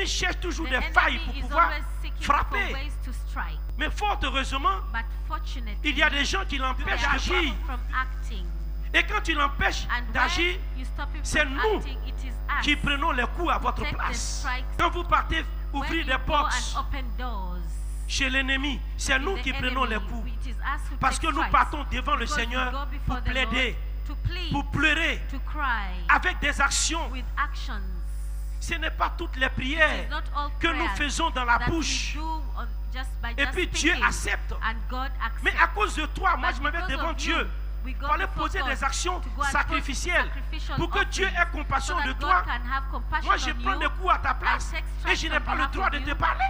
L'ennemi cherche toujours des failles pour pouvoir frapper. Mais fort heureusement, il y a des gens qui l'empêchent d'agir. Et quand il l'empêche d'agir, c'est nous qui prenons les coups à votre place. Quand vous partez ouvrir des portes chez l'ennemi, c'est nous qui prenons les coups. Parce que nous partons devant le Seigneur pour plaider, pour pleurer, avec des actions. Ce n'est pas toutes les prières que nous faisons dans la bouche. Et puis Dieu accepte. Mais à cause de toi, moi je me mets devant Dieu pour aller poser des actions sacrificielles pour que Dieu ait compassion de toi. Moi je prends des coups à ta place et je n'ai pas le droit de te parler.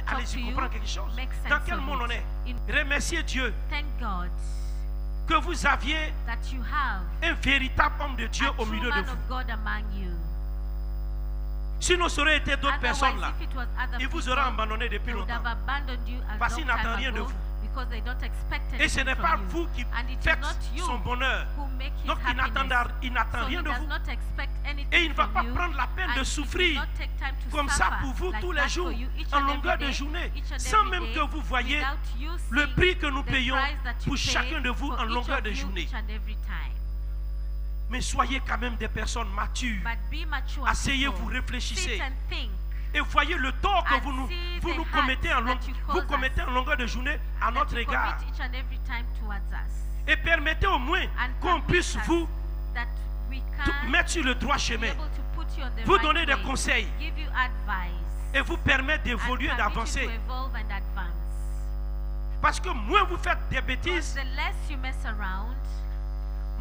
Allez-y, comprends quelque chose. Dans quel monde on est? Remerciez Dieu que vous aviez un véritable homme de Dieu au milieu de vous. Sinon, ça aurait été d'autres personnes là. Ils vous auraient abandonné depuis longtemps. Parce qu'ils n'attendent rien de vous. Et ce n'est pas vous qui faites son bonheur. Donc il n'attend rien de vous. Et il ne va pas prendre la peine de souffrir comme ça pour vous tous les jours, en longueur de journée, sans même que vous voyez le prix que nous payons pour chacun de vous en longueur de journée. Mais soyez quand même des personnes matures. Asseyez-vous, réfléchissez. Et voyez le tort que vous nous commettez en longueur de journée à notre égard. Et permettez au moins qu'on puisse vous mettre sur le droit chemin, vous donner des conseils et vous permettre d'évoluer, d'avancer. Parce que moins vous faites des bêtises,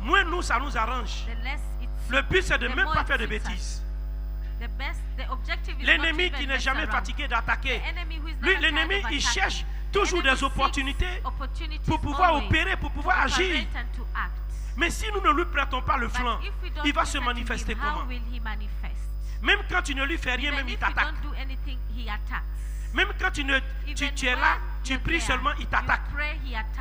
moins nous, ça nous arrange. Le but, c'est de ne même pas faire de bêtises. L'ennemi qui n'est jamais fatigué d'attaquer, lui, l'ennemi, il cherche toujours des opportunités pour pouvoir opérer, pour pouvoir agir. Mais si nous ne lui prêtons pas le flanc, il va se manifester comment? Même quand tu ne lui fais rien, même il t'attaque. Même quand tu es là, tu pries seulement, il t'attaque.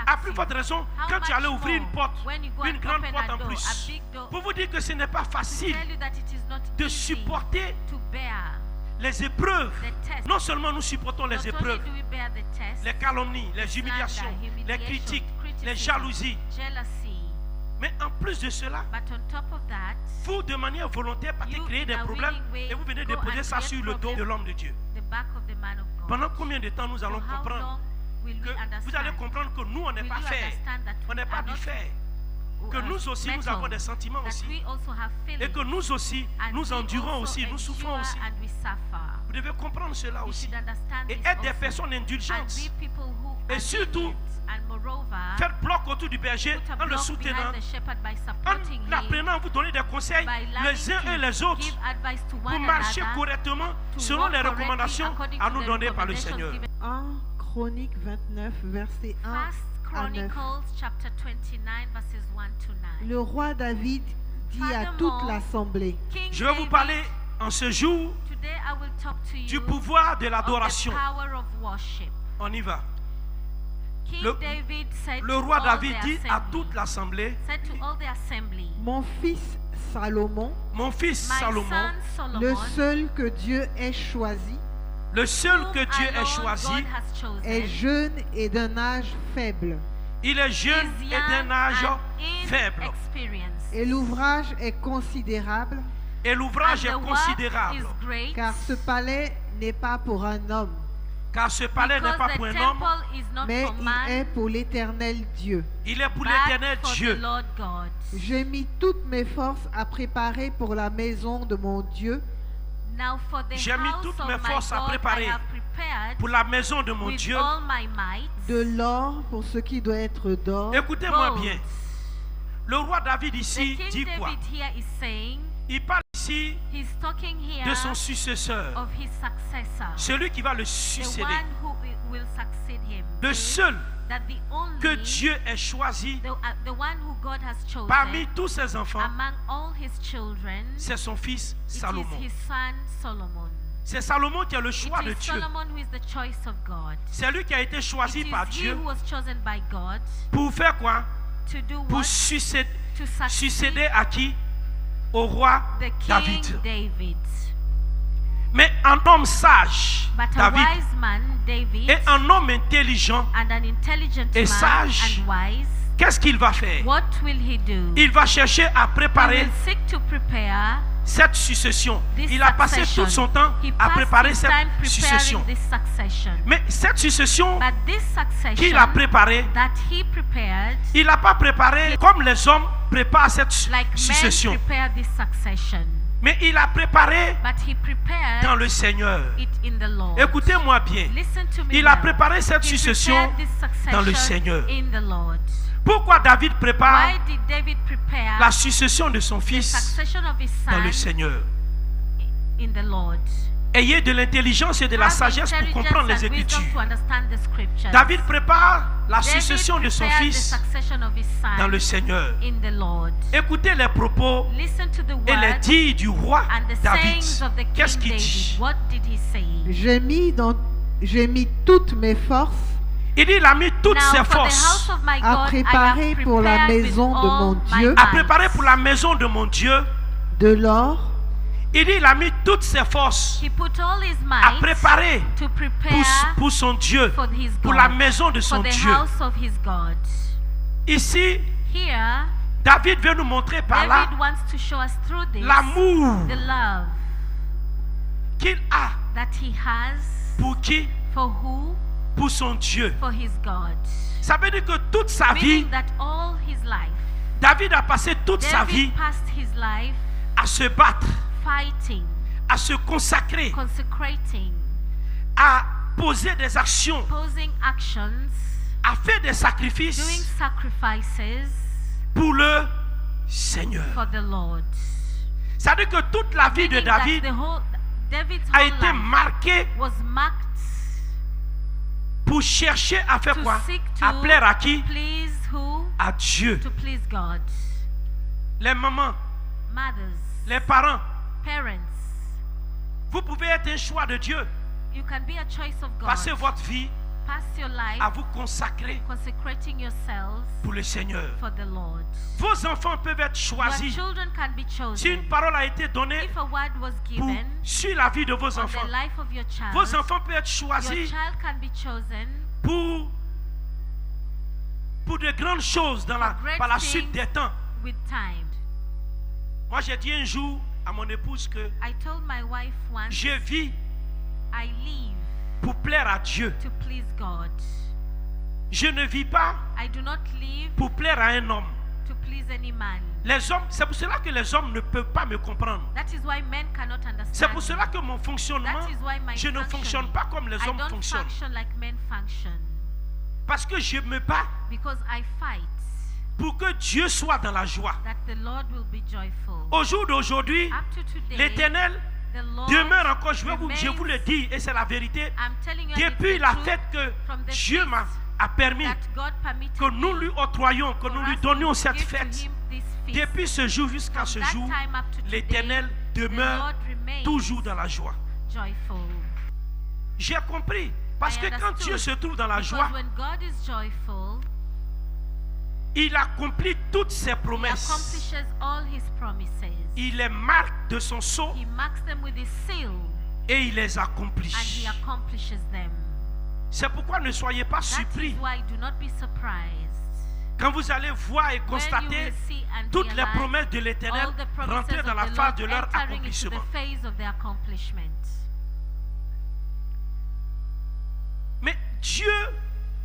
À plus forte raison, quand tu allais ouvrir une porte, une grande porte en plus, pour vous dire que ce n'est pas facile de supporter les épreuves. Non seulement nous supportons les épreuves, les calomnies, les humiliations, les critiques, les jalousies, mais en plus de cela, vous de manière volontaire partez créer des problèmes et vous venez déposer ça sur le dos de l'homme de Dieu. Pendant combien de temps nous allons comprendre que vous allez comprendre que nous on n'est pas fait, on n'est pas du fait, que nous aussi nous avons des sentiments aussi, et que nous aussi nous endurons aussi, nous souffrons aussi. Vous devez comprendre cela aussi et être des personnes indulgentes. Et surtout, faites bloc autour du berger en le soutenant, en apprenant à vous donner des conseils les uns et les autres pour marcher correctement selon les recommandations à nous donner par le Seigneur. 1 Chroniques 29, verset 1 à 9. Le roi David dit à toute l'assemblée. Je vais vous parler en ce jour du pouvoir de l'adoration. On y va. Le roi David dit à toute l'assemblée, mon fils Salomon, le seul que Dieu ait choisi, est jeune et d'un âge faible. Il est jeune et d'un âge faible. Et l'ouvrage est considérable. Car ce palais n'est pas pour un homme. Mais il est pour l'Éternel Dieu. J'ai mis toutes mes forces à préparer pour la maison de mon Dieu. J'ai mis toutes mes forces à préparer pour la maison de mon Dieu. De l'or pour ce qui doit être d'or. Écoutez-moi bien. Le roi David ici dit quoi? Il parle ici de son successeur, celui qui va le succéder, le seul que Dieu ait choisi parmi tous ses enfants, c'est son fils Salomon. C'est Salomon qui a le choix de Dieu. C'est lui qui a été choisi par Dieu pour faire quoi? Pour succéder à qui? Au roi David. Mais un homme sage, But a David, wise man, David, et un homme intelligent and an intelligent et man sage, and wise, qu'est-ce qu'il va faire? what will he do? Il va chercher à He préparer will seek to prepare cette succession. this Il a passé succession. tout son temps He à passed préparer his cette time succession. preparing this succession. Mais cette succession But this qu'il a succession préparée, that he prepared, il n'a pas préparé comme les hommes préparent cette like men succession. prepare this succession, Mais il a préparé but he prepared dans le Seigneur. it in the Lord. Écoutez-moi bien. Listen to me Il a well. préparé cette He succession prepared this dans le succession Seigneur. in the Lord. Pourquoi David prépare Why did David prepare la succession de son the fils succession of his dans son le Seigneur? in the Lord? Ayez de l'intelligence et de la Have sagesse pour intelligence comprendre les and wisdom Écritures. to understand the scriptures. David prépare la David succession de son prepared fils the succession of his son dans le Seigneur. in the Lord. Écoutez les propos Listen to the et les words dires du roi and the David. sayings of the Qu'est-ce King qu'il David. dit? What did he say? J'ai mis toutes mes forces Il dit, il a mis toutes Now ses for the forces house of my à God, préparer I have pour la prepared with maison de all mon my Dieu. à might. préparer pour la maison de mon Dieu. de l'or, Il dit, il a mis toutes ses forces He put all his à might préparer to prepare pour son Dieu, for his pour God, la maison de for son the Dieu. house of his God. Ici, Here, David veut nous montrer par là David wants to show us through this l'amour the love qu'il a that he has pour qui? for who? Pour son Dieu. For his God. Ça veut dire que toute sa vie, Meaning that all his life, David a passé toute sa vie David passed his life à se battre, fighting, à se consacrer, consecrating, à poser des actions, posing actions, à faire des doing sacrifices sacrifices pour le Seigneur. for the Lord. Ça veut dire que toute la vie de Meaning that David David's a whole été life marquée was marked pour chercher à faire to quoi? seek À to plaire à qui? please who? À Dieu. To please God. Les mamans, Mothers, les parents, parents, vous pouvez être un choix de Dieu. you can be a choice of God. Passez votre vie Pass your life à vous consacrer consecrating yourselves pour le Seigneur. for the Lord. Vos enfants peuvent être Your choisis. children can be Si chosen. une parole a été donnée If a word was pour given suivre la vie de vos on enfants, the life of your child, vos enfants peuvent être your choisis child can be chosen pour de grandes choses par la suite des temps. with time. Moi, j'ai dit un jour à mon épouse que I told my wife once, je vis I live pour plaire à Dieu. to please God. Je ne vis pas I do not live pour plaire à un homme. to please any man. Les hommes, c'est pour cela que les hommes ne peuvent pas me comprendre. That is why men cannot understand. C'est pour cela me. que mon fonctionnement, That is why my je ne function, fonctionne pas comme les I hommes don't fonctionnent. function like men function. Parce que je me bats Because I fight pour que Dieu soit dans la joie. that the Lord will be joyful. Au jour d'aujourd'hui, Up to today, l'Éternel the Lord demeure encore, je remains, vous le dis, et c'est la vérité, I'm telling you, and it's depuis the la truth, fête que from the Dieu feast a permis that God permitted que nous me lui octroyions, que for nous lui us donnions to cette give to fête. him this feast. Depuis ce jour jusqu'à From ce that jour, time up to today, l'Éternel the demeure Lord remains toujours dans la joie. joyful. J'ai compris. Parce I que quand understood. Dieu se trouve dans la Because joie, when God is joyful, il accomplit toutes ses He promesses. accomplishes all His promises. Il les marque de son sceau He marks them with His seal et il les accomplit. and He accomplishes them. C'est pourquoi ne soyez pas That surpris is why do not be surprised quand vous allez voir et when you constater will see and toutes les realize promesses de l'Éternel all the promises rentrer dans of la the phase Lord de leur entering into accomplissement. the phase of their accomplishment. Mais Dieu,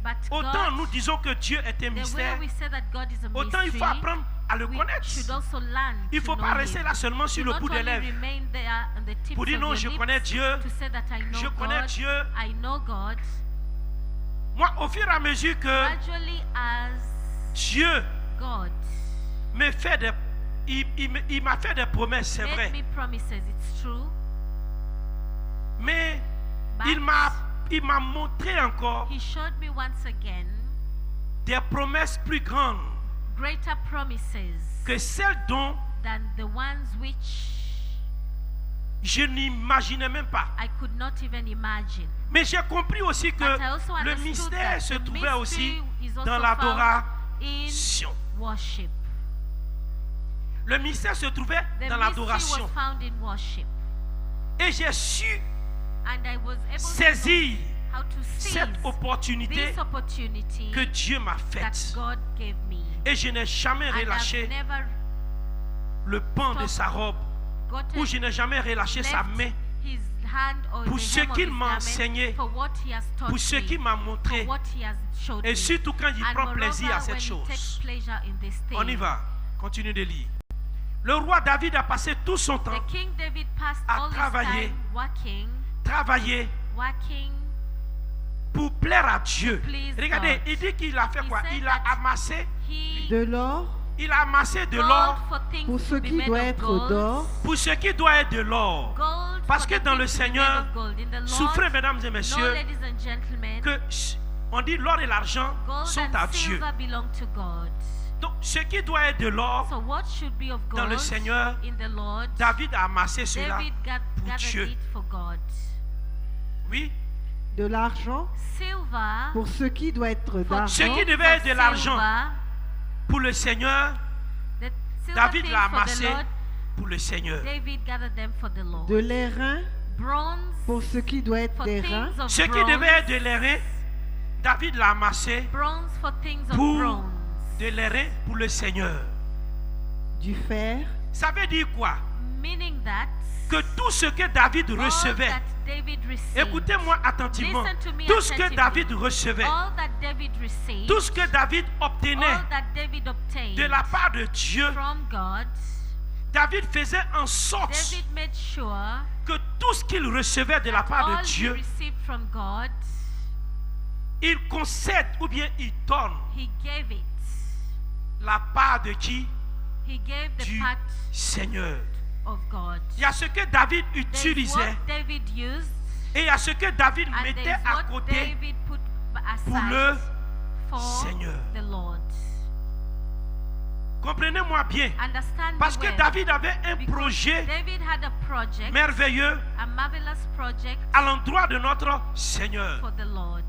But autant God, nous disons que Dieu est un the way mystère, we say that God is a autant il mystery, faut apprendre à le we connaître. should also learn Il ne to faut know pas rester Him. là seulement sur Do le not bout des only lèvres. remain there on the tips Pour dire of non, your je lips connais Dieu, to say that I know je connais God, Dieu. I know God. Moi, au fur et à mesure que Gradually as Dieu God me fait des... Il m'a fait des promesses, c'est made vrai. me promises, it's true. Mais But il m'a montré encore He showed me once again des promesses plus grandes greater promises que celles dont than the ones which je n'imaginais même pas. I could not even imagine. Mais j'ai compris aussi que But I also le understood mystère that se the trouvait aussi mystery is also dans found in l'adoration. worship. Le mystère se trouvait The dans mystery l'adoration. was found in worship. Et j'ai su And I was able saisir to know how to seize cette opportunité this opportunity que Dieu m'a that faite. God gave me. Et je n'ai jamais And I've relâché never le pan de sa robe, gotten ou je n'ai jamais relâché sa left main his hand or pour the ce hem of qu'il his m'a garment enseigné, for what he has taught pour ce me, qu'il m'a montré, for what he has showed et me. surtout quand il And prend plaisir à moreover, cette when he takes chose. pleasure in this thing. On y va, continue de lire. Le roi David a passé tout son temps The King David passed à all his travailler. time travailler working pour plaire à Dieu. please Regardez, God. il dit qu'il a fait He quoi? said Il a that amassé, he De l'or il a amassé de gold l'or for things pour ce to be qui made doit of être gold, d'or, pour ce qui doit être de l'or. gold Parce for que the dans le things to be made Seigneur, of gold. In the Lord, souffrez, mesdames et no, messieurs, ladies and gentlemen, que on dit l'or et l'argent gold sont and à Dieu. silver belong to God. Donc, ce qui doit être de l'or, So what should be of dans gold le Seigneur, in the Lord, David a amassé cela David pour gathered Dieu. it for God. Oui, de l'argent Silver pour ce qui doit être for Ce d'argent, qui devait être de l'argent pour le Seigneur, the silver David things l'a for the amassé Lord, pour le Seigneur. David gathered them for the Lord. de l'airain Bronze pour ce qui doit être for d'airain, things of Ce qui bronze, devait être de l'airain, David l'a amassé bronze for things of pour bronze. de l'airain pour le Seigneur. du fer, Ça veut dire quoi? Meaning that Que tout ce que David all recevait, that David received, écoutez-moi attentivement, Listen to me tout ce que attentively. David recevait, all that David received, tout ce que David obtenait all that David obtained de la part de Dieu, from God, David faisait en sorte David made sure que tout ce qu'il recevait de la that part all de he Dieu, received from God, il concède ou bien il donne he gave it. la part de qui? He gave the Du part Seigneur. of God. Il y a ce que David There's utilisait what David used, et il y a ce que David and mettait there's à what côté David put pour aside le for Seigneur. the Lord. Comprenez-moi bien. Understand Parce me que well. David avait un Because projet David had a project, merveilleux a marvelous project à l'endroit de notre Seigneur. for the Lord.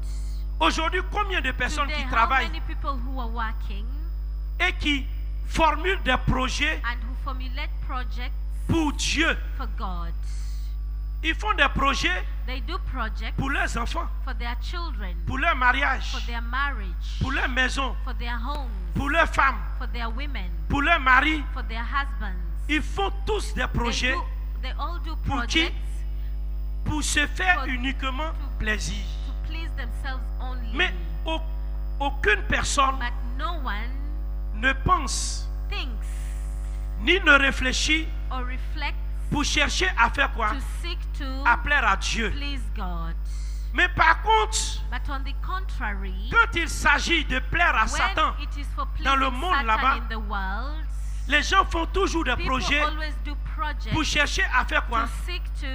Aujourd'hui, combien de personnes Today, qui how travaillent many people who are working et qui formulent des projets and who formulate projects pour Dieu? for God? Ils font des projets They do projects pour leurs enfants, for their children, pour leur mariage, for their marriage, pour leur maison, for their homes, pour leurs femmes, for their women, pour leur mari. for their husbands. Ils font tous des projets They all do Pour qui? projects pour se faire For- uniquement plaisir. to please themselves only. Mais aucune personne But no one ne pense thinks ni ne réfléchit or reflects pour chercher à faire quoi? to seek to À plaire à Dieu. please God. Mais par contre, But on the contrary, quand il s'agit de plaire à Satan, when it is for dans le pleasing monde Satan là-bas, in the world, les gens font toujours des people projets always do projects pour chercher à faire quoi? to seek to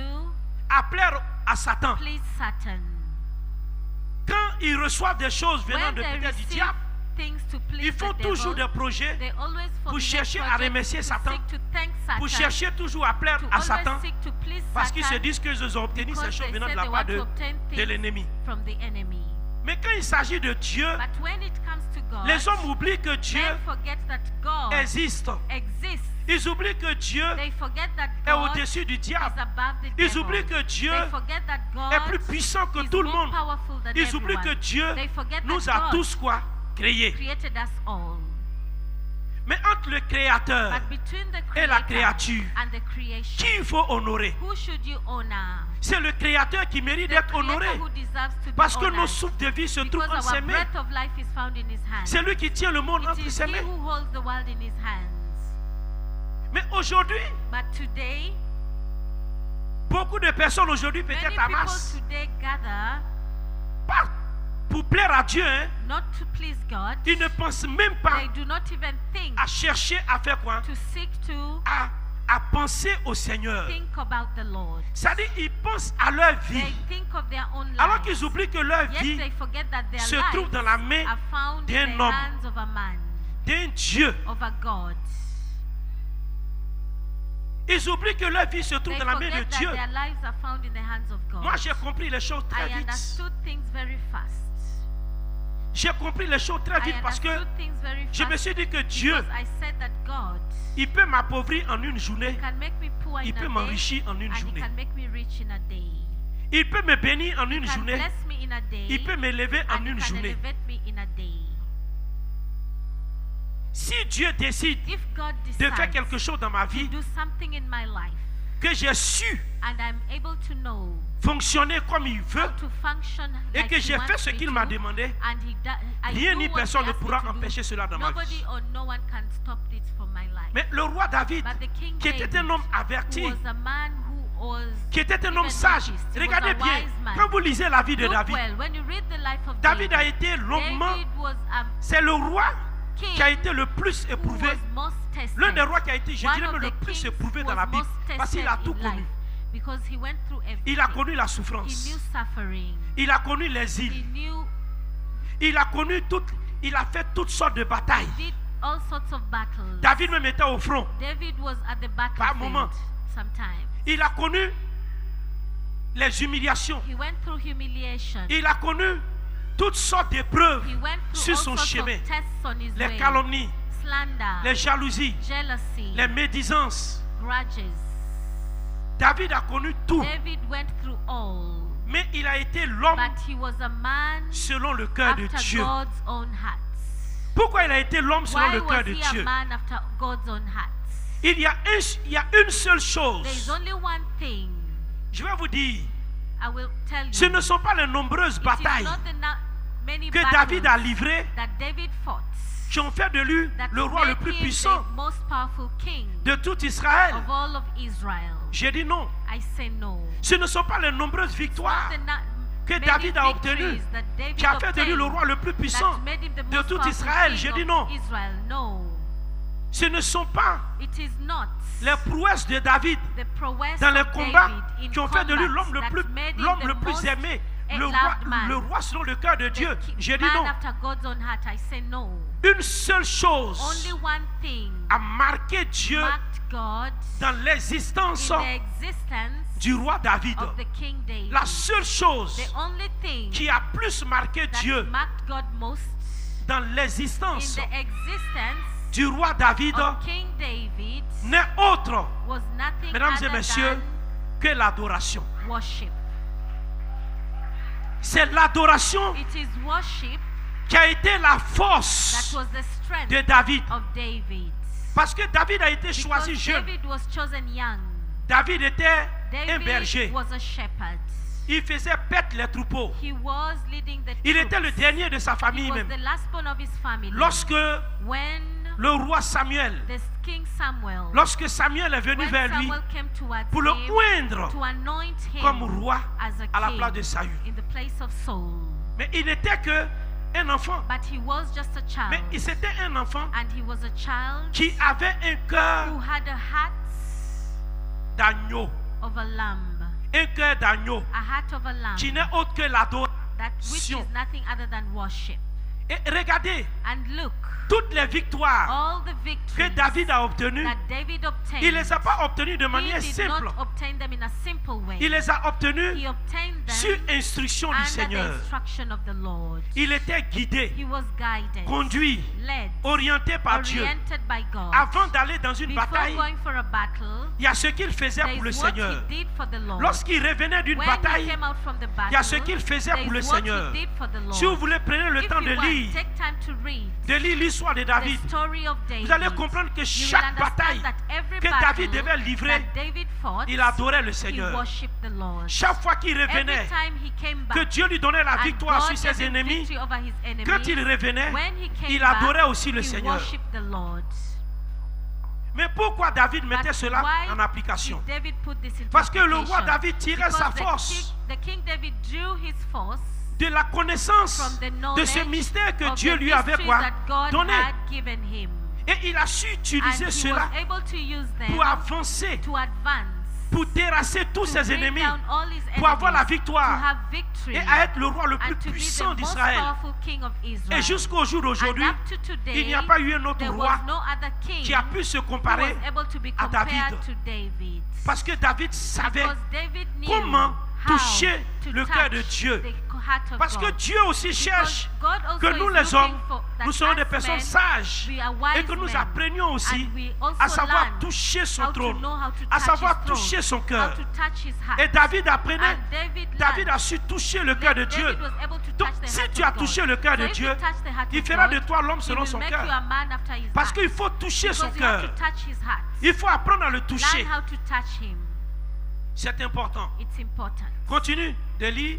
À plaire à Satan. please Satan. Quand ils reçoivent des choses venant When de they peut-être du receive diable, things to please ils font the toujours devil, des projets they always pour formulate chercher à projects remercier to Satan, seek to thank Satan, pour chercher toujours à plaire to à always Satan, seek to please parce qu'ils se Satan, disent qu'ils ont obtenu ces because choses they venant de say la they part want to obtain de things l'ennemi. from the enemy. Mais quand il s'agit de Dieu, But when it comes to God, les hommes oublient que Dieu men forget that God existe. exists. Ils oublient que Dieu They forget that est God au-dessus du is diable. above the Ils devil. oublient que Dieu They forget that God est plus puissant que is tout le more monde. powerful than Ils oublient everyone. que Dieu They forget nous that a God tous quoi? Créés. created us all. Mais entre le Créateur But between the et la creator créature, and the creation, qui il faut honorer? who should you honor? C'est le Créateur qui mérite The d'être creator honoré. who deserves to Parce be que nos honored. souffles de vie se trouvent Because entre ses our mains. breath of life is found in his hands. C'est lui qui tient le monde It entre is ses he mains. who holds the world in his hands. Mais aujourd'hui, But today, beaucoup de personnes aujourd'hui many peut-être people amassent today gather pas pour plaire à Dieu. Hein. not to please God. Ils ne pensent même pas They do not even think à chercher à faire quoi? to seek to À penser au Seigneur. think about the Lord. C'est-à-dire ils pensent à leur vie. They think of their own Alors lives. qu'ils oublient que leur Yet vie they forget that their se lives trouve dans la main are found d'un in the homme. hands of a man, d'un Dieu. of a God. Ils oublient que leur vie se trouve They dans la main de forget that Dieu. their lives are found in the hands of God. Moi, j'ai compris les choses très I vite. understood things very fast. J'ai compris les choses très I vite parce que understood things very je me fast suis dit que Dieu, because I said that God il peut m'appauvrir en une journée. can make me poor Il in peut a day m'enrichir en une and he journée. can make me rich rich in a day. Il peut me bénir en une He can journée. bless me in a day. Il peut m'élever en And he une can journée. elevate me in a day. Si Dieu décide If God de decides faire quelque chose dans ma to vie, do something in my life, que j'ai su and I'm able to know fonctionner comme il how veut, to function et like que he j'ai wants fait ce me qu'il to, m'a demandé, and I rien do ni what personne he ne asked me pourra to do, empêcher cela dans ma nobody vie. or no one can stop it from my life. Mais le roi David, But the king qui était un David, homme averti, who was a man who was qui était un even homme sage, noticed, he regardez was a bien, wise man. quand vous lisez la vie de Look David, well, when you read the life of David a été longuement, David was a c'est le roi king qui a été le plus who éprouvé, was most tested. l'un des rois qui a été, je One dirais of même le the plus kings éprouvé who dans la was Bible, most parce qu'il a tested tout in connu. life, because he went through everything. Il a connu la He souffrance, knew suffering. il a connu les He îles, knew, il a connu toutes, il a fait toutes sortes de batailles. he did all sorts of battles. David même était au front. David was at the Par moment. battlefield sometimes. Il a connu les humiliations. He went through humiliation. Il a connu toutes sortes d'épreuves He went through sur all son sorts chemin. of tests on his Les way. calomnies, Slander, les jalousies, jealousy, les médisances. grudges. David a connu tout. David went through all. Mais il a été l'homme But he was a man selon le cœur de after Dieu. God's own heart. Pourquoi il a été l'homme selon Why le cœur was de he a Dieu? man after God's own heart? Il y a une seule There is chose. only one thing Je vais vous dire, I will tell you. ce ne sont pas les nombreuses It is batailles not the many que battles David a livrées that David fought qui ont fait de lui that le roi le made plus him puissant the most powerful king de tout Israël. of all of Israel. J'ai dit non. I say no. Ce ne sont pas les nombreuses Not victoires the que many David a obtenues victories that David qui a fait de lui le obtained roi le plus puissant that made him the de most tout powerful Israël. king J'ai dit of non. Israel. No, Ce ne sont pas it is not les prouesses de David the prowess dans les of combats David in qui ont fait de lui combat l'homme le that plus, made him l'homme the le plus most aimé, loved man. le roi selon le cœur de Dieu. The J'ai dit man non. after God's own heart. I say no. Une seule chose Only one thing a marqué Dieu marked God dans l'existence in the existence du roi David. of the King David. La seule chose The only thing qui a plus marqué that Dieu marked God most dans in l'existence the existence du roi David of King David n'est autre, was nothing mesdames et other messieurs, than que l'adoration. worship. C'est l'adoration It is worship qui a été la that force was the strength de David. of David. Parce que David a été Because choisi jeune. David was chosen young. David était un David berger. was a shepherd. Il faisait paître les troupeaux. He was leading the Il était le troops. dernier de sa He famille was même. the last born of his family. Lorsque When le roi Samuel, the King Samuel, lorsque Samuel est venu when vers lui Samuel came towards pour le him oindre to anoint him comme roi as a à la king place de Saül. in the place of Saul. Mais il n'était que un enfant. But he was just a child. Mais c'était un enfant And he was a child qui avait un cœur who had a heart d'agneau. of a lamb. Un cœur d'agneau A heart of a lamb. qui n'est autre que l'adoration. That which is nothing other than worship. Et regardez, And look, toutes les victoires all the que victories David a obtenues, that David obtained, il ne les a pas obtenues de he manière did simple. not obtain them in a simple way. Il les a obtenues He obtained them sur instruction du under the Seigneur. instruction of the Lord. Il était guidé, He was guided, conduit, led, orienté par Dieu. oriented by God. Avant d'aller dans une Before bataille, going for a battle, il y a ce qu'il faisait there pour le is what Seigneur. he did for the Lord. Lorsqu'il revenait d'une When he bataille, came out from the il y a battle, ce qu'il faisait there pour le is what Seigneur. he did for the Lord. Si vous voulez, prenez le If temps you de want, lire take time to read l'histoire de David. the story of David. Vous allez comprendre que You will chaque understand bataille that every que battle David devait livrer, that David fought, il adorait le he Seigneur. worshipped the Lord. Chaque fois qu'il Every revenait, time he came back, que Dieu lui donnait la and victoire God sur gave ses him ennemis, victory over his enemies, quand il revenait, when he came il back, adorait aussi le he Seigneur. worshipped the Lord. Mais pourquoi David But mettait cela why en application? did David put this into Parce que le roi application? David tirait Because sa the force the King David drew his force de la connaissance from the de ce knowledge mystère que of Dieu the lui avait mysteries quoi that God donné. had given him. Et il a su And utiliser he cela was able to use them pour avancer, to advance, pour terrasser tous to ses bring ennemis, down all his pour avoir la enemies, victoire to have victory, et à être le roi le plus and to be puissant the most d'Israël. powerful king of Israel. Et jusqu'au jour d'aujourd'hui, And up to today, il n'y a pas eu un autre there roi was no other king qui a pu se who comparer was able to be à compared David. to David. Parce que David savait Because David knew comment toucher le cœur de Dieu. Parce que Dieu aussi cherche que nous les hommes, nous soyons des personnes sages et que nous apprenions aussi à savoir toucher son trône, à savoir toucher son cœur. Et David apprenait, David a su toucher le cœur de Dieu. Donc si tu as touché le cœur de Dieu, il fera de toi l'homme selon son cœur. Parce qu'il faut toucher son cœur. Il faut apprendre à le toucher. C'est important. Continue de lire.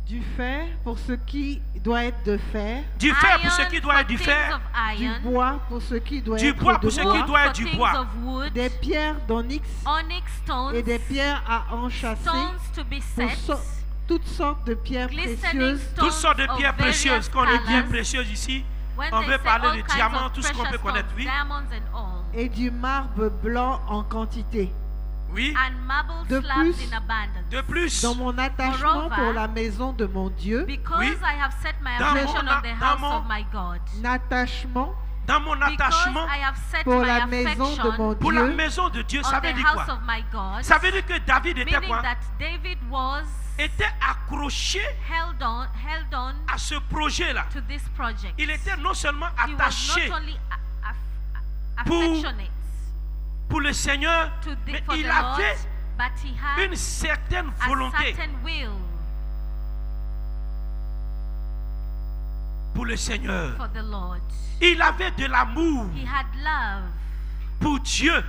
Du fer pour ce qui doit être de fer. Du fer pour ce qui doit être du fer. Du bois pour ce qui doit Du être bois de pour ce bois. qui doit être du bois. Des pierres d'onyx et des pierres à enchâsser pour toutes sortes de pierres précieuses. Toutes sortes de pierres précieuses. Quand on dit pierres précieuses ici, on veut parler de diamants, tout ce qu'on peut connaître, oui. Et du marbre blanc en quantité. Oui. De plus, dans mon attachement pour la maison de mon Dieu, oui. Dans mon attachement pour la maison de mon Dieu, pour la maison de Dieu, ça veut dire quoi? Ça veut dire que David était quoi? Était accroché à ce projet-là. Il était non seulement attaché pour le Seigneur, mais il avait une certaine volonté pour le Seigneur. Il avait de l'amour pour Dieu.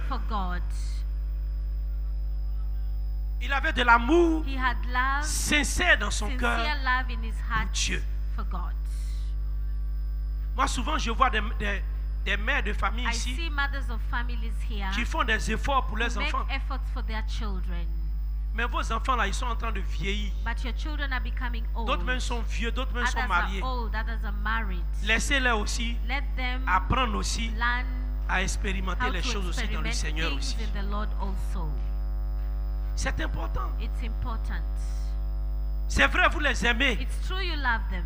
Il avait de l'amour sincère dans son cœur pour Dieu. Moi, souvent, je vois des mères de famille ici qui font des efforts pour leurs enfants. Mais vos enfants là, ils sont en train de vieillir. D'autres même sont vieux, d'autres même sont mariés. Laissez-les aussi apprendre aussi à expérimenter les choses aussi dans le Seigneur aussi. C'est important. C'est vrai, vous les aimez.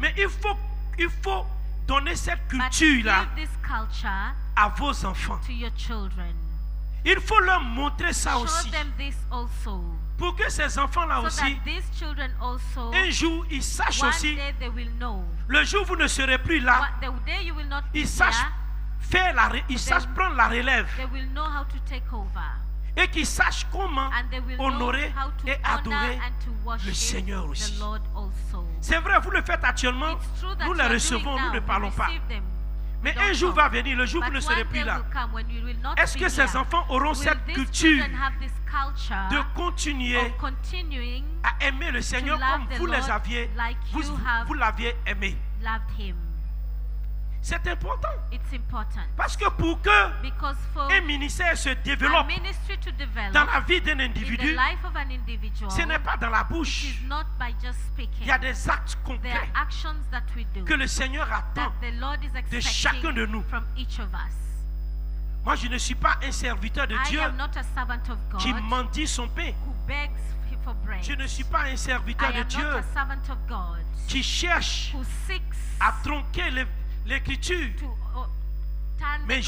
Mais il faut donner cette culture-là à vos enfants. Il faut leur montrer ça aussi. Pour que ces enfants-là aussi, un jour, ils sachent aussi, le jour où vous ne serez plus là, ils sachent prendre la relève. Et qu'ils sachent comment honorer et adorer le Seigneur aussi. C'est vrai, vous le faites actuellement, nous les recevons, nous ne parlons pas. Mais un jour va venir, le jour où vous ne serez plus là. Est-ce que ces enfants auront cette culture de continuer à aimer le Seigneur comme vous les aviez, vous l'aviez aimé? C'est important. Parce que pour que un ministère se développe dans la vie d'un individu, ce n'est pas dans la bouche. Il y a des actes concrets que le Seigneur attend de chacun de nous. Moi, je ne suis pas un serviteur de Dieu qui mendie son pain. Je ne suis pas un serviteur de Dieu qui cherche à tronquer l'Écriture. Mais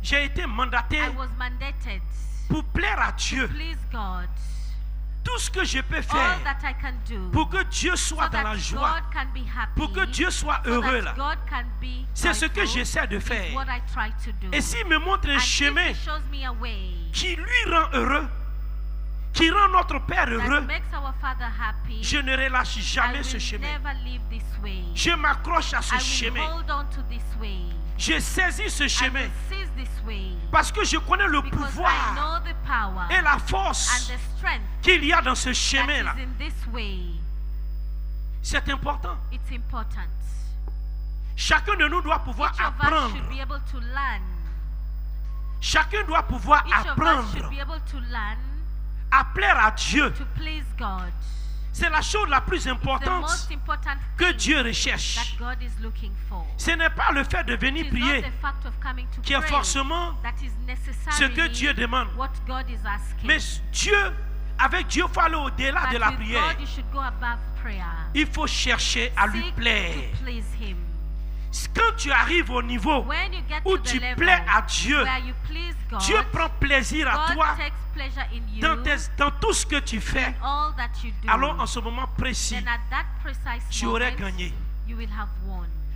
j'ai été mandaté pour plaire à Dieu. Tout ce que je peux faire pour que Dieu soit dans la joie, pour que Dieu soit heureux là, c'est ce que j'essaie de faire. Et s'il me montre un chemin qui lui rend heureux, qui rend notre Père heureux, je ne relâche jamais ce chemin. Je m'accroche à ce chemin. Je saisis ce chemin parce que je connais le pouvoir et la force qu'il y a dans ce chemin-là. C'est important. Chacun de nous doit pouvoir apprendre. Chacun doit pouvoir apprendre à plaire à Dieu. C'est la chose la plus importante que Dieu recherche. Ce n'est pas le fait de venir prier qui est forcément ce que Dieu demande. Mais avec Dieu, il faut aller au-delà de la prière. Il faut chercher à lui plaire. quand tu arrives au niveau où tu plais à Dieu, Dieu prend plaisir à toi dans tout ce que tu fais. Alors en ce moment précis, tu aurais gagné.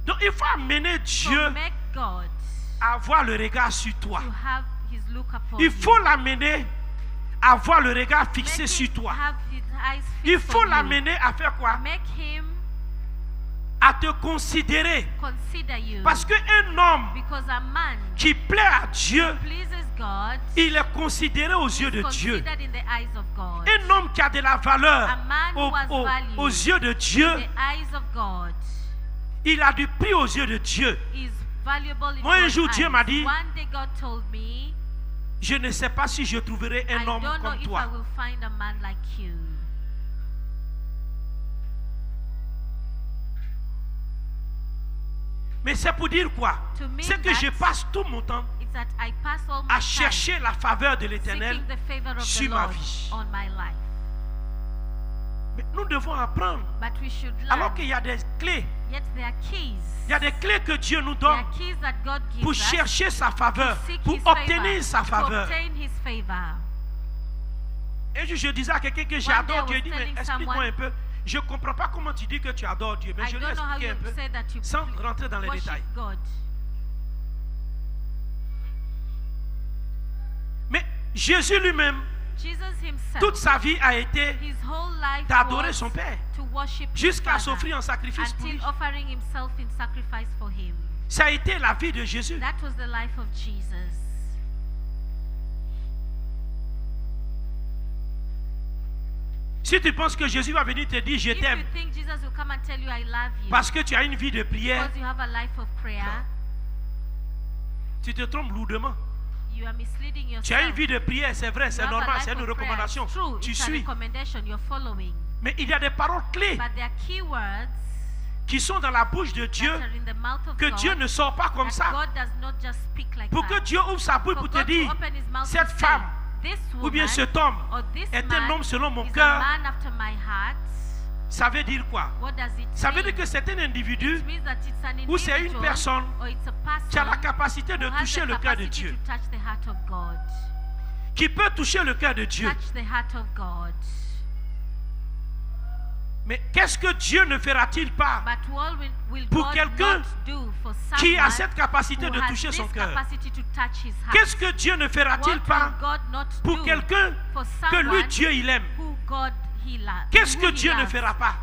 Donc il faut amener Dieu à avoir le regard sur toi. Il faut l'amener à avoir le regard fixé sur toi. Il faut l'amener à faire quoi? À te considérer. Parce qu'un homme qui plaît à Dieu, il est considéré aux yeux de Dieu. Un homme qui a de la valeur aux yeux de Dieu, il a du prix aux yeux de Dieu. Moi, un jour, Dieu m'a dit, je ne sais pas si je trouverai un homme comme toi. Mais c'est pour dire quoi? C'est que je passe tout mon temps à chercher la faveur de l'Éternel sur ma vie. Mais nous devons apprendre. Alors qu'il y a des clés. Il y a des clés que Dieu nous donne pour chercher sa faveur, pour obtenir sa faveur. Et je disais à quelqu'un que j'adore Dieu, il dit, mais explique-moi un peu. Je ne comprends pas comment tu dis que tu adores Dieu, mais je vais expliquer un peu, sans rentrer dans les détails. Mais Jésus lui-même, toute sa vie a été d'adorer son Père, jusqu'à s'offrir en sacrifice pour lui. Ça a été la vie de Jésus. Si tu penses que Jésus va venir te dire je t'aime parce que tu as une vie de prière, tu te trompes lourdement. Tu as une vie de prière, c'est vrai, c'est normal, c'est une recommandation. Tu suis. Mais il y a des paroles clés qui sont dans la bouche de Dieu, que Dieu ne sort pas comme ça. Pour que Dieu ouvre sa bouche pour te dire, cette femme ou bien cet homme est un homme selon mon cœur. Ça veut dire quoi? Ça veut dire que c'est un individu ou c'est une personne qui a la capacité de toucher le cœur de Dieu, qui peut toucher le cœur de Dieu. Mais qu'est-ce que Dieu ne fera-t-il pas pour quelqu'un qui a cette capacité de toucher son cœur? Qu'est-ce que Dieu ne fera-t-il pas pour quelqu'un que lui, Dieu, il aime? Qu'est-ce que Dieu ne fera pas?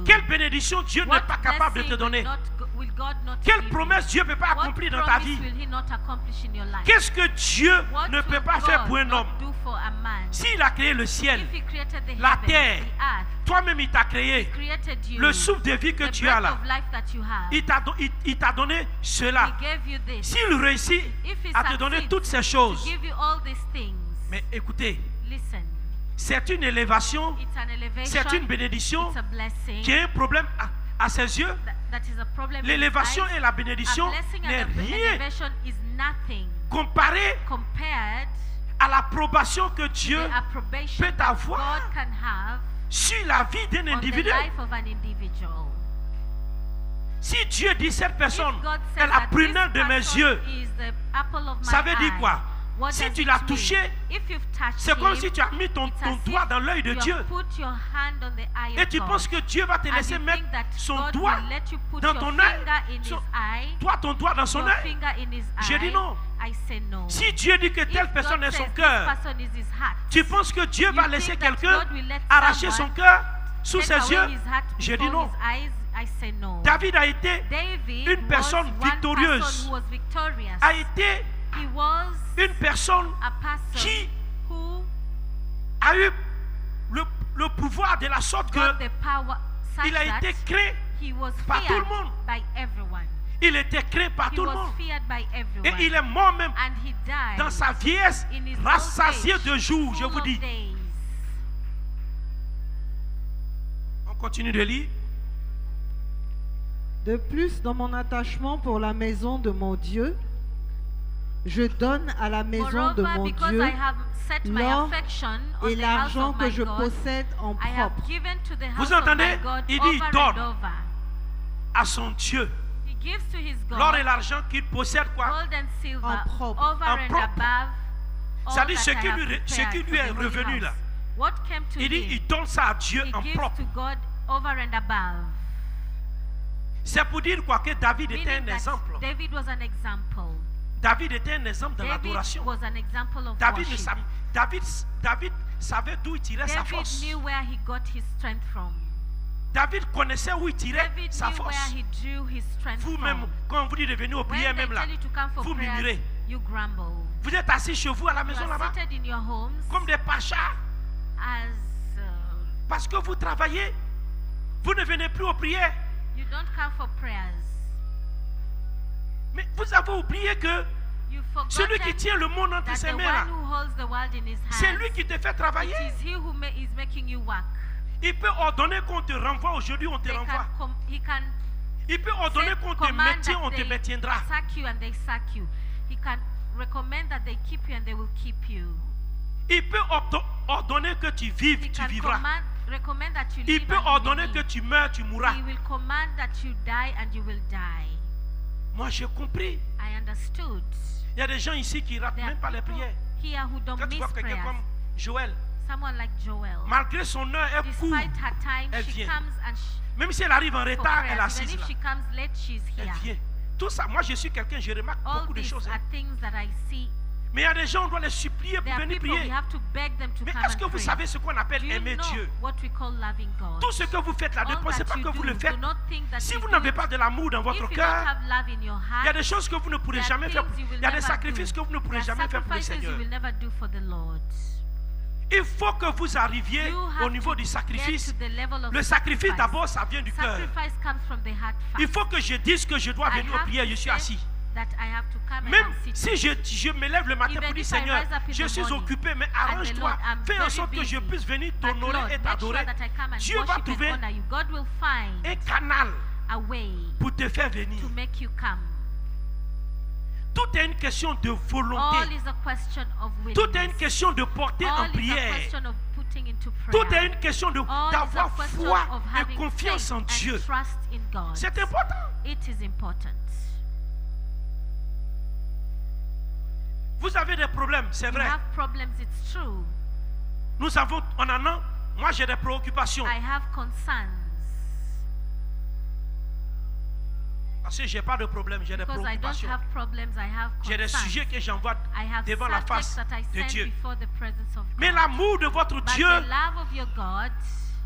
Quelle bénédiction Dieu n'est pas capable de te donner? Quelle promesse Dieu ne peut pas accomplir dans ta vie? Qu'est-ce que Dieu ne peut pas faire pour un homme? S'il a créé le ciel, la terre, toi-même il t'a créé, le souffle de vie que tu as là, il t'a donné cela. S'il réussit à te donner toutes ces choses, mais écoutez, c'est une élévation, c'est une bénédiction qui est un problème à ses yeux. L'élévation et la bénédiction n'est rien comparé à l'approbation que Dieu peut avoir sur la vie d'un individu. Si Dieu dit cette personne est la prunelle de mes yeux, ça veut dire quoi? Si tu l'as touché, c'est comme si tu as mis ton doigt dans l'œil de Dieu. Et tu penses que Dieu va te laisser mettre son doigt dans ton œil, toi ton doigt dans son œil. Je dis non. Si Dieu dit que telle personne est son cœur, tu penses que Dieu va laisser quelqu'un arracher son cœur sous ses yeux? Je dis non. David a été une personne victorieuse, a été une personne qui a eu le pouvoir de la sorte que il a été créé par tout le monde. Il était créé par tout le monde. Et il est mort même dans sa vieillesse, rassasié de jours, je vous dis. On continue de lire. De plus, dans mon attachement pour la maison de mon Dieu, je donne à la maison de mon Dieu l'or et l'argent que je possède en propre. Vous entendez? Il dit donne à son Dieu. l'or et l'argent qu'il possède quoi? En propre. En propre. Ça dit ce qui lui est revenu là. Il dit il donne ça à Dieu en propre. C'est pour dire quoi que David était un exemple. David était un exemple de l'adoration. David savait d'où il tirait sa force. David connaissait où il tirait sa force. Vous-même, quand vous dites de venir aux prières, même là, vous murmurez. Vous êtes assis chez vous à la maison là-bas, comme des pachas. Parce que vous travaillez, vous ne venez plus aux prières. Mais vous avez oublié que celui qui tient le monde entre ses mains là, c'est lui qui te fait travailler. Il peut ordonner qu'on te renvoie aujourd'hui, on te renvoie. Il peut ordonner qu'on te maintienne, on te maintiendra. Il peut ordonner que tu vives, tu vivras. Il peut ordonner que tu meurs, tu mourras. Moi j'ai compris. Il y a des gens ici qui ne ratent même pas les prières. Quand tu vois quelqu'un comme Joël, malgré son heure, elle court, elle vient. Même si elle arrive en retard, elle assiste là. Elle vient. Tout ça, moi je suis quelqu'un, je remarque beaucoup de choses. Mais il y a des gens, on doit les supplier pour venir prier. Mais est-ce que vous savez ce qu'on appelle aimer Dieu? Tout ce que vous faites là, ne pensez pas que vous le faites. Si vous n'avez pas de l'amour dans votre cœur, il y a des choses que vous ne pourrez jamais faire. Il y a des sacrifices que vous ne pourrez jamais faire pour le Seigneur. Il faut que vous arriviez au niveau du sacrifice. Le sacrifice d'abord, ça vient du cœur. Il faut que je dise que je dois venir aux prières, je suis assis. Même si je me lève le matin pour dire Seigneur, je suis occupé, mais arrange-toi, fais en sorte que je puisse venir t'honorer et t'adorer. Dieu va trouver un canal pour te faire venir. Tout est une question de volonté. Tout est une question de porter en prière. Tout est une question d'avoir foi et confiance en Dieu. C'est important. Vous avez des problèmes, c'est vrai. Nous avons, moi j'ai des préoccupations. Parce que je n'ai pas de problème, j'ai des préoccupations. J'ai des sujets que j'envoie devant la face de Dieu. Mais l'amour de votre Dieu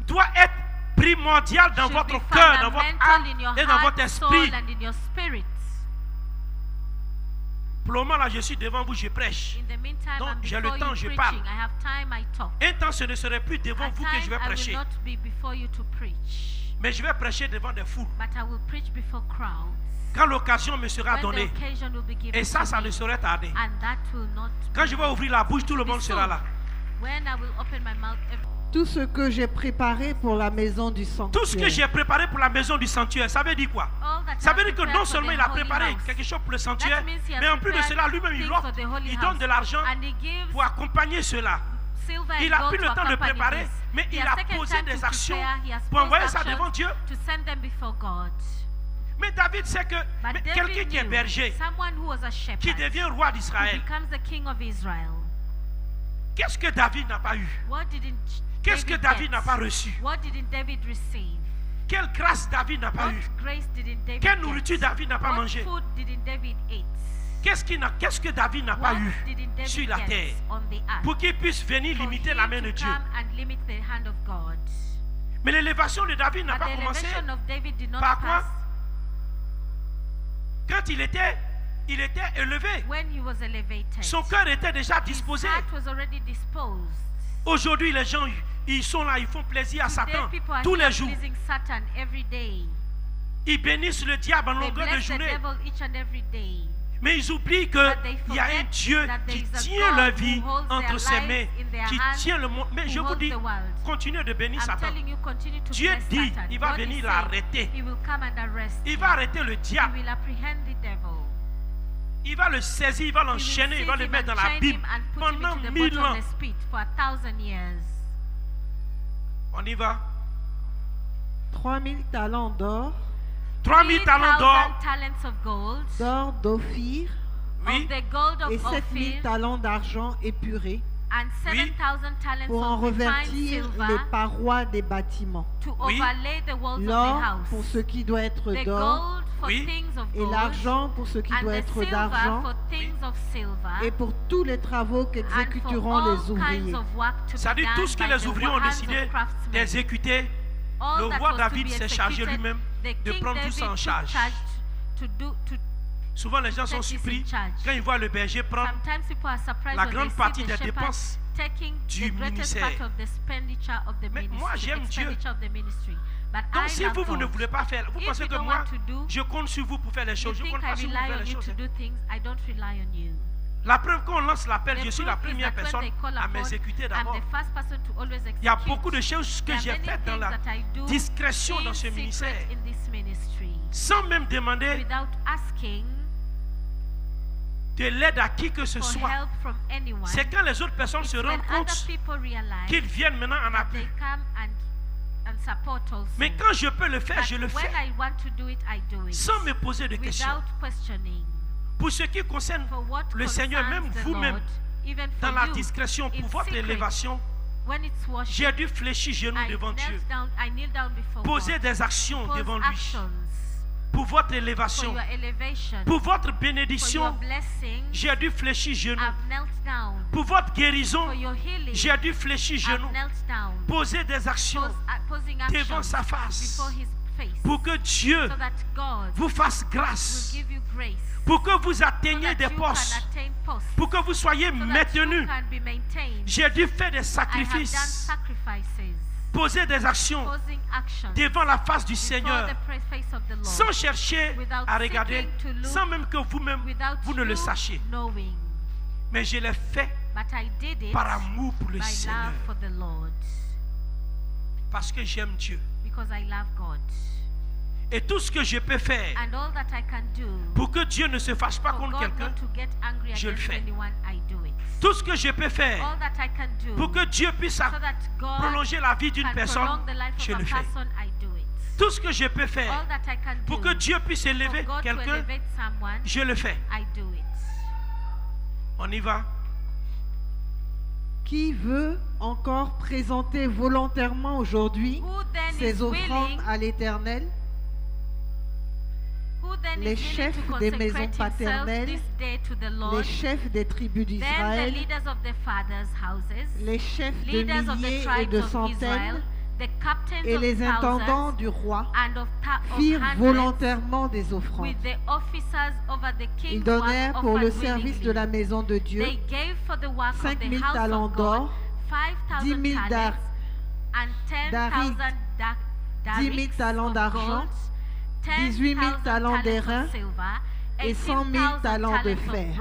doit être primordial dans votre cœur, dans votre âme et dans votre esprit. Pour le moment là, je suis devant vous, je prêche. Donc j'ai le temps, je parle. Un temps, ce ne serait plus devant vous que je vais prêcher. Mais je vais prêcher devant des foules. Quand l'occasion me sera donnée. Et ça ne saurait tarder. Quand je vais ouvrir la bouche, tout le monde sera là. Tout ce que j'ai préparé pour la maison du sanctuaire. Tout ce que j'ai préparé pour la maison du sanctuaire, ça veut dire quoi? Ça veut dire que non seulement il a préparé quelque chose pour le sanctuaire, mais en plus de cela, lui-même il offre, il donne de l'argent pour accompagner cela. Il a pris le temps de préparer, mais il a posé des actions pour envoyer ça devant Dieu. Mais David sait que quelqu'un qui est berger, qui devient roi d'Israël, qu'est-ce que David n'a pas eu? Qu'est-ce que David n'a pas reçu? Quelle grâce David n'a pas eu? Quelle nourriture David n'a pas mangé? Qu'est-ce que David n'a pas eu sur la terre pour qu'il puisse venir limiter la main de Dieu? Mais l'élévation de David n'a pas commencé par quoi? Quand il était élevé, son cœur était déjà disposé. Aujourd'hui, les gens, ils sont là, ils font plaisir à Satan tous les jours. Ils bénissent le diable en longueur de journée. Mais ils oublient qu'il y a un Dieu qui tient leur vie entre ses mains, qui tient le monde. Mais je vous dis, continuez de bénir Satan. Dieu dit, il va venir l'arrêter. Il va arrêter le diable. Il va le saisir, il va l'enchaîner, il va le mettre dans la Bible pendant 1000 ans. On y va. 3000 talents d'or, 3000 talents d'or, d'or d'Ophir, oui, et 7000 talents d'argent épuré, and 7,000 talents pour en of refined revêtir silver les parois des bâtiments, to Oui. overlay the walls of the l'or house, pour ce qui doit être the d'or, gold for Oui. things of et gold, l'argent pour ce qui and doit the être silver d'argent, for things of silver, et pour tous les travaux and for qu'exécuteront all les kinds ouvriers. of work to be c'est-à-dire tout ce que done by les the ouvriers ont hands of décidé craftsmen. d'exécuter, All le that roi was to David be s'est chargé executed, lui-même the de King prendre tout David ça en took charge. to Souvent les gens sont Take this in surpris charge. quand ils voient le berger prendre Sometimes people are surprised la when grande they partie see des the shepherd dépenses taking du the greatest ministère. part of the expenditure of the Mais ministry. moi, j'aime Dieu. Expenditure of the ministry. But Donc I si love vous ne God. voulez pas faire, vous If pensez you que don't moi, want to do, je compte sur vous pour faire les you choses. Je think compte I pas sur vous pour rely faire on les you choses. to do things. I don't rely on you. La preuve, quand on lance l'appel, The je suis la proof is première that when personne they call à upon, m'exécuter I'm d'abord. the first person to always Il y a execute. beaucoup de choses que There are j'ai many faites dans things la that I do discrétion in dans ce secret ministère, in this ministry, sans même demander without asking de l'aide à qui que ce for soit. help from anyone. C'est quand les autres personnes se It's when rendent other compte people realize qu'ils viennent maintenant en that appui. they come and support also. Mais quand je peux le faire, But je le when fais, I want to do it, I do it. sans me poser de questions. Without questioning. Pour ce qui concerne For what le Seigneur, même concerns the vous-même, Lord, even for dans la you, discrétion, in pour votre secret, élévation, when it's worship, j'ai dû fléchir genoux devant Dieu, I kneel down before poser God. des actions Pose devant lui, actions pour votre for élévation, your elevation, pour votre for your bénédiction, blessing. j'ai dû fléchir genoux, I've knelt down. pour votre guérison, For your healing, j'ai dû fléchir I've genoux, knelt down. poser des actions Posing devant actions sa face, before His face, pour que Dieu so that God vous fasse will grâce, give you grace, pour que vous so atteigniez that des you postes, can attain posts, pour que vous soyez so that you maintenus. can be maintained. J'ai dû faire des I have done sacrifices, sacrifices, poser des actions posing actions devant la face du before Seigneur, the face of the Lord, sans chercher without à regarder, seeking to look, sans même que vous-même, without vous ne le you sachiez. knowing. Mais je l'ai fait But I did it par amour pour le by Seigneur, love for the Lord, parce que j'aime Dieu. because I love God. Et tout ce que je peux faire And all that I can do pour que Dieu ne se fâche pas for contre God quelqu'un, not to get angry je le against fais. anyone, I do it. tout ce que je peux All faire that I can do pour que Dieu puisse so that God prolonger la vie d'une can personne, prolong the life je of le a fais. person, I do it. Tout ce que je peux All faire that I can pour do que Dieu puisse for élever God to quelqu'un, elevate someone, je le fais. I do it. On y va. Qui veut encore présenter volontairement aujourd'hui Who then ses is offrandes willing? à l'Éternel? Who then Les is willing chefs to des consecrate maisons himself paternelles, this day to the Les Lord? chefs des tribus Then the d'Israël, leaders of the fathers' houses, les chefs de leaders of the milliers et tribes de of Israel, centaines the captains et of les intendants thousands, du roi and of firent hundreds, volontairement des offrandes. with the officers over the king Ils who donnèrent had pour le offered service de willingly. la maison de Dieu They gave for the work of 5 the 000 house talents of God d'or, 5,000 10 000 talents and 10,000 10 000 talents d'argent, 18 000 talents d'airain et 100 000 talents de fer.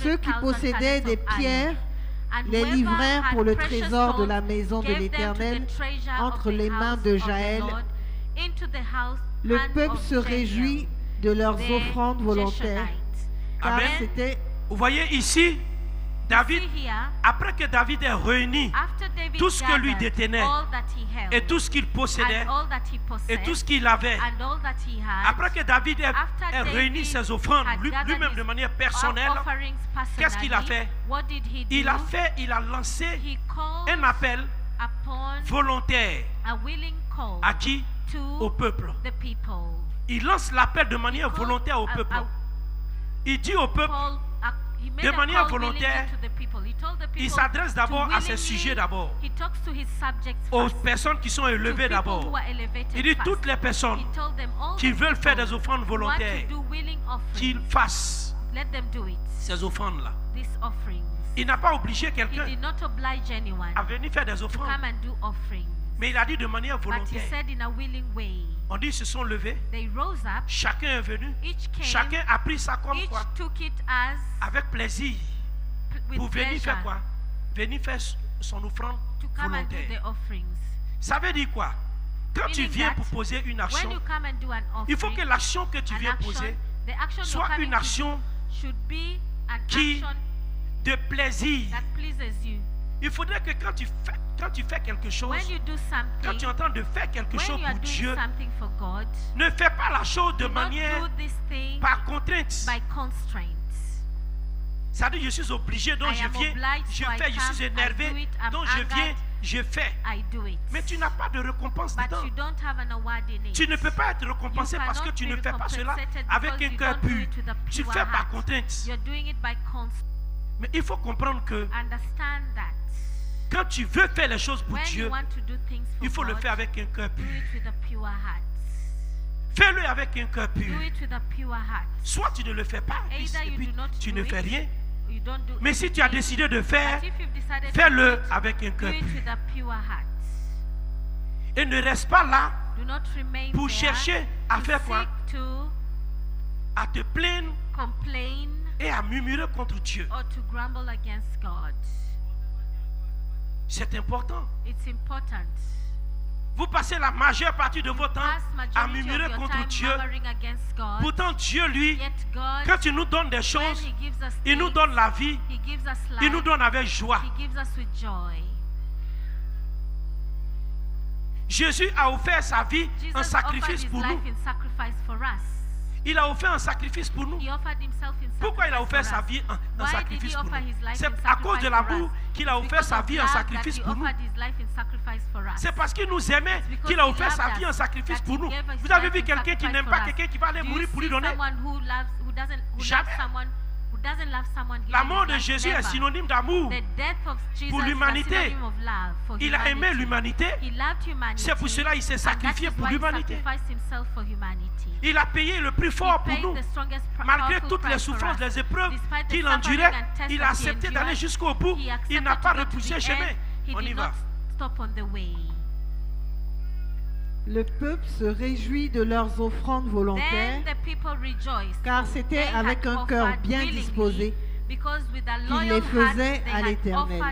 Ceux qui possédaient des pierres les livrèrent pour le trésor de la maison de l'Éternel entre les mains de Jaël. Le peuple se réjouit de leurs offrandes volontaires, car Amen. c'était Vous voyez ici, David, après que David ait réuni tout ce que lui détenait et tout ce qu'il possédait et tout ce qu'il avait, après que David ait réuni ses offrandes lui-même de manière personnelle, qu'est-ce qu'il a fait? Il a lancé un appel volontaire à qui? Au peuple. Il lance l'appel de manière volontaire au peuple. Il dit au peuple, de manière volontaire, il s'adresse d'abord à ses sujets d'abord, aux personnes qui sont élevées d'abord. Il dit toutes les personnes qui veulent faire des offrandes volontaires, qu'ils fassent ces offrandes-là. Il n'a pas obligé quelqu'un à venir faire des offrandes, mais il a dit de manière volontaire. On dit ils se sont levés, chacun est venu, chacun a pris ça comme quoi, avec plaisir, pour venir faire quoi? Venir faire son offrande volontaire. Ça veut dire quoi? Quand tu viens pour poser une action, il faut que l'action que tu viens poser soit une action qui de plaisir, Il faudrait que quand tu fais quelque chose, quand tu es en train de faire quelque chose pour Dieu, ne fais pas la chose de manière par contrainte. Ça dit, je suis obligé, donc je viens, je fais, je suis énervé, donc je viens, je fais. Mais tu n'as pas de récompense dedans. Tu ne peux pas être récompensé parce que tu ne fais pas cela avec un cœur pur. Tu le fais par contrainte. Mais il faut comprendre que quand tu veux faire les choses pour Dieu, il faut le faire avec un cœur pur. Fais-le avec un cœur pur. Soit tu ne le fais pas, et puis tu ne fais rien. Mais si tu as décidé de faire, fais-le avec un cœur pur. Et ne reste pas là pour chercher à faire quoi? À te plaindre et à murmurer contre Dieu. C'est important. Vous passez la majeure partie de votre temps à murmurer contre Dieu. Pourtant, Dieu, lui, quand il nous donne des choses, il nous donne la vie, il nous donne avec joie. Jésus a offert sa vie en sacrifice pour nous. Il a offert un sacrifice pour nous. Pourquoi il a offert sa vie en sacrifice pour nous? C'est à cause de l'amour qu'il a offert sa vie en sacrifice pour nous. C'est parce qu'il nous aimait qu'il a offert sa vie en sacrifice pour nous. Vous avez vu quelqu'un qui n'aime pas quelqu'un qui va aller mourir pour lui donner? Jamais. La mort de Jésus est synonyme d'amour pour l'humanité. Il a aimé l'humanité. C'est pour cela qu'il s'est sacrifié pour l'humanité. Il a payé le prix fort pour nous. Malgré toutes les souffrances, les épreuves qu'il endurait, il a accepté d'aller jusqu'au bout. Il n'a pas repoussé le chemin. On y va. Le peuple se réjouit de leurs offrandes volontaires, car c'était avec un cœur bien disposé qu'il les faisait à l'Éternel.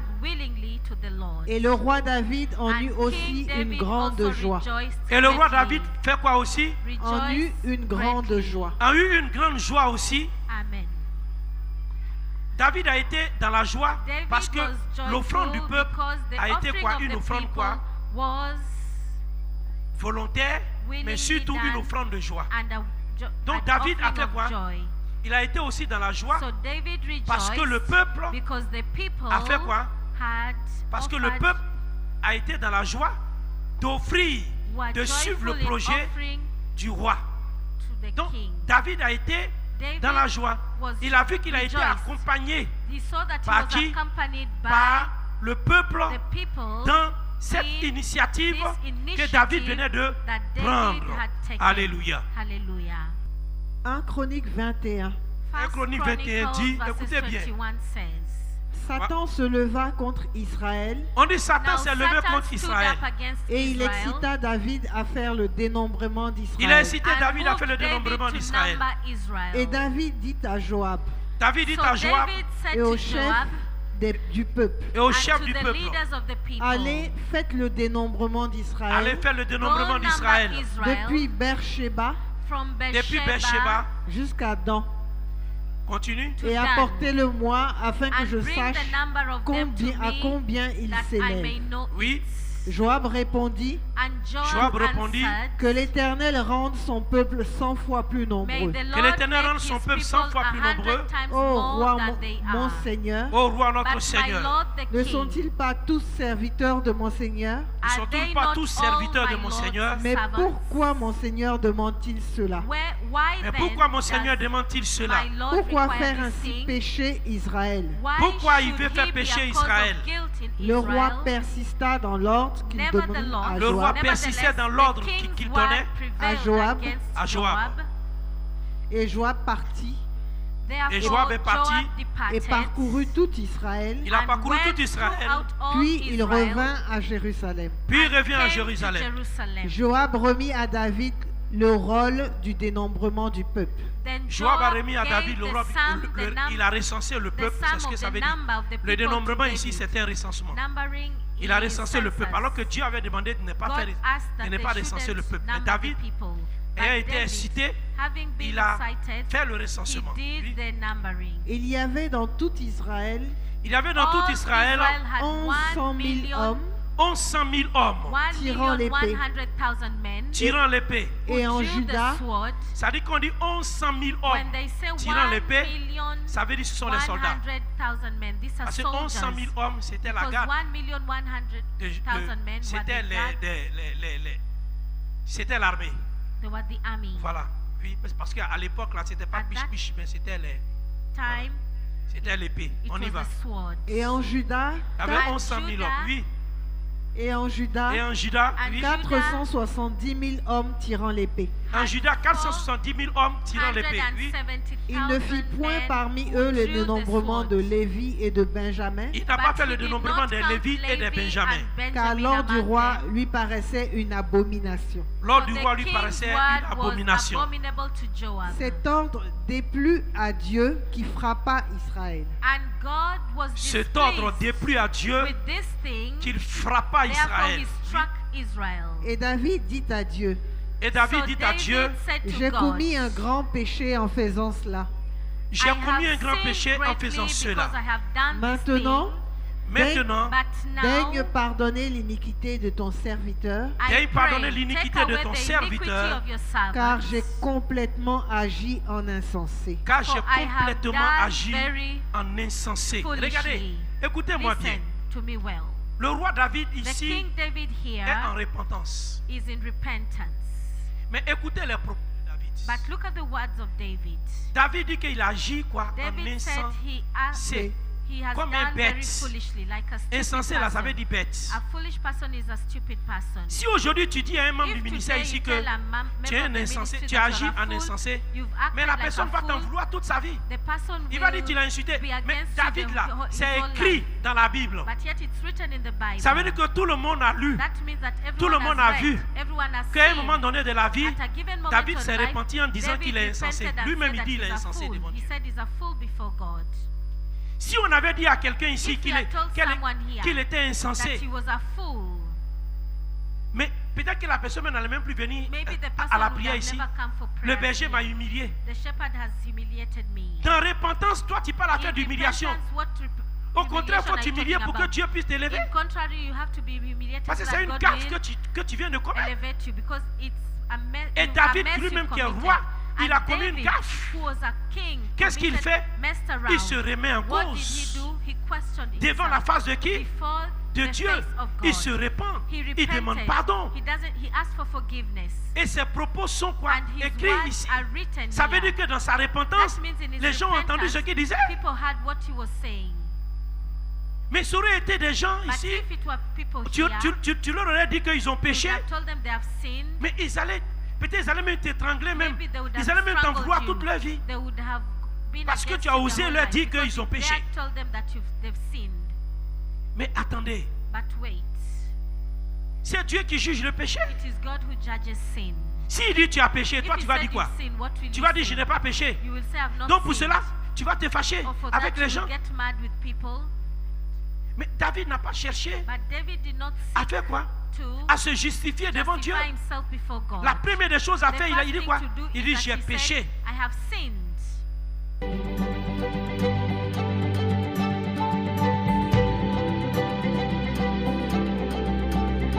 Et le roi David en eut aussi une grande joie. Et le roi David fait quoi aussi? En eut une grande joie. A eu une grande joie aussi. Amen. David a été dans la joie parce que l'offrande du peuple a été quoi? Une offrande quoi? Volontaire, mais surtout une offrande de joie. Donc David a fait quoi? Il a été aussi dans la joie parce que le peuple a fait quoi? Parce que le peuple a été dans la joie d'offrir, de suivre le projet du roi. Donc David a été dans la joie. Il a vu qu'il a été accompagné par qui? Par le peuple dans cette initiative que David venait de prendre. Alléluia. 1 Chronique 21. 1 Chronique 21 dit, écoutez bien. Satan se leva contre Israël. On dit Satan s'est levé contre Israël. Et il excita David à faire le dénombrement d'Israël. Il a incité David à faire le dénombrement d'Israël. Et David dit à Joab. David dit à Joab et au chef du peuple. Et au chef du peuple. Allez, faites le dénombrement d'Israël. Allez faire le dénombrement d'Israël. Depuis Beersheba jusqu'à Dan. Continue. Et apportez-le-moi afin que je sache à combien il s'élève. Oui. Joab répondit que l'Éternel rende son peuple 100 fois plus nombreux. Que l'Éternel rende son peuple 100 fois plus nombreux. Ô roi mon Seigneur, ô roi notre Seigneur, ne sont-ils pas tous serviteurs de mon Seigneur? Ne sont-ils pas tous serviteurs de mon Seigneur? Mais pourquoi mon Seigneur demande-t-il cela? Mais pourquoi mon Seigneur demande-t-il cela? Pourquoi faire ainsi pécher Israël? Pourquoi il veut faire pécher Israël? Le roi persista dans l'ordre qu'il donnait à Joab. Le roi persistait dans l'ordre qu'il donnait à Joab. Et Joab partit. Et Joab est parti et parcourut tout Israël. Il a parcouru tout Israël. Puis il revint à Jérusalem. Puis il revient à Jérusalem. Joab remit à David le rôle du dénombrement du peuple. Joab a remis à David le rôle. Il a recensé le peuple. C'est ce que ça veut dire. Le dénombrement ici, c'était un recensement. Il a recensé le peuple. Alors que Dieu avait demandé de ne pas recenser le peuple. Mais David ayant été incité, il a fait le recensement. Il y avait dans tout Israël Il y avait dans tout Israël 1100 000 hommes 1100 000 hommes tirant l'épée. tirant l'épée. Et en Juda, Ça dit qu'on dit 1100 000 hommes tirant l'épée, ça veut dire que ce sont les soldats. Parce que 1100 000 hommes, c'était la garde. C'était l'armée. Voilà. Oui, parce qu'à l'époque, là, c'était pas biche-biche, mais c'était les... Voilà. C'était l'épée. On y va. et en Juda, Il y avait 1100 000 hommes, oui. et en Juda, Et en Juda, oui. 470 000 hommes tirant l'épée. En Juda, 470 000 hommes tirant l'épée, oui. Il ne fit point parmi eux le dénombrement de Lévi et de Benjamin, Il n'a pas fait le dénombrement des Lévites et des Benjamins. car l'ordre du roi lui paraissait une abomination. L'ordre du roi lui paraissait une abomination. Cet ordre déplut à Dieu qui frappa Israël. Cet ordre déplut à Dieu qu'il frappa Israël. Et David dit à Dieu, Et David dit à Dieu, j'ai commis un grand péché en faisant cela. j'ai commis un grand péché en faisant cela. Maintenant, Maintenant, daigne pardonner l'iniquité de ton serviteur, daigne pardonner l'iniquité de ton serviteur, car j'ai complètement agi en insensé. car j'ai complètement agi en insensé. Regardez, écoutez-moi bien. Le roi David ici est en repentance. Mais écoutez les propos de David. But look at the words of David. David dit qu'il agit quoi en David said insensé. he has Comme un done very bête. foolishly, like a stupid Insensé là, ça person. veut dire bête. A foolish person is a stupid person. Si aujourd'hui tu dis à un membre du If ministère today ici you que tell a tu es un member of the insensé, ministry tu that agis you are a en fool, insensé, you've acted mais la like personne a va t'en fool, vouloir toute sa vie. the person Il va dire will qu'il a insulté. be Mais against David you là, his c'est whole écrit life. dans la Bible. But yet it's written in the Bible. Ça veut dire que tout le monde a lu. That means that Tout le everyone monde has a read, vu everyone has qu'à un seen. moment donné de la vie, At a given moment David of s'est life, repenti en disant David qu'il est insensé. repented and Lui-même said il dit that qu'il est he's a insensé fool. devant He Dieu. said he's a fool before God. Si on avait dit à quelqu'un ici If qu'il you had told someone here qu'il était that insensé, he was a fool, mais peut-être que la personne n'allait même plus venir maybe the person à la would prière have ici. never come for Le prayer berger m'a here. humilié. The shepherd has humiliated me. Dans repentance, toi tu parles à faire In d'humiliation. repentance, what Au contraire, il faut humiliation are you t'humilier talking pour que about? Dieu puisse t'élever. In contrary, you have to be humiliated Parce que so c'est that une God gaffe will que tu viens de commettre. elevate you, because it's Et a David mess lui-même you've qui est committed. roi, il And a commis une David, gaffe. who was a king, Qu'est-ce qu'il committed, fait? messed around. Il se remet en What did he cause. do? He questioned Devant la himself. face de qui? Before De the Dieu. face of God. Il se répand. He Il repented. demande pardon. He asked for forgiveness. Et ses propos sont quoi? And his Écrits words ici. are written Ça veut here. dire que dans sa repentance, That means in his les gens ont entendu repentance, ce qu'il disait. people heard what he was saying. Mais ça aurait été des gens But ici, if it were people tu here, leur aurais dit qu'ils ont you péché, would have told them they have sinned. mais peut-être ils allaient même t'étrangler même. Maybe they would have Ils allaient même t'en strangled vouloir you. toute leur vie. They would have been Parce que against tu as you osé their leur whole dire life, because qu'ils ont you péché. dared told them that they've sinned. Mais attendez, But wait, c'est Dieu qui juge le péché. it is God who judges sin. S'il dit tu as péché, toi If tu he vas said dire quoi? you've sinned, what will Tu you vas dire say? je n'ai pas péché. You will say I've not Donc pour sinned. cela, tu vas te fâcher Or for avec that, les you gens. will get mad with people. Mais David n'a pas cherché But David did not à seek faire quoi? to À se justifier devant Dieu. justify himself before God. La première des choses à The faire, il first dit thing quoi? to do Il is dit that j'ai he said, péché. I have sinned.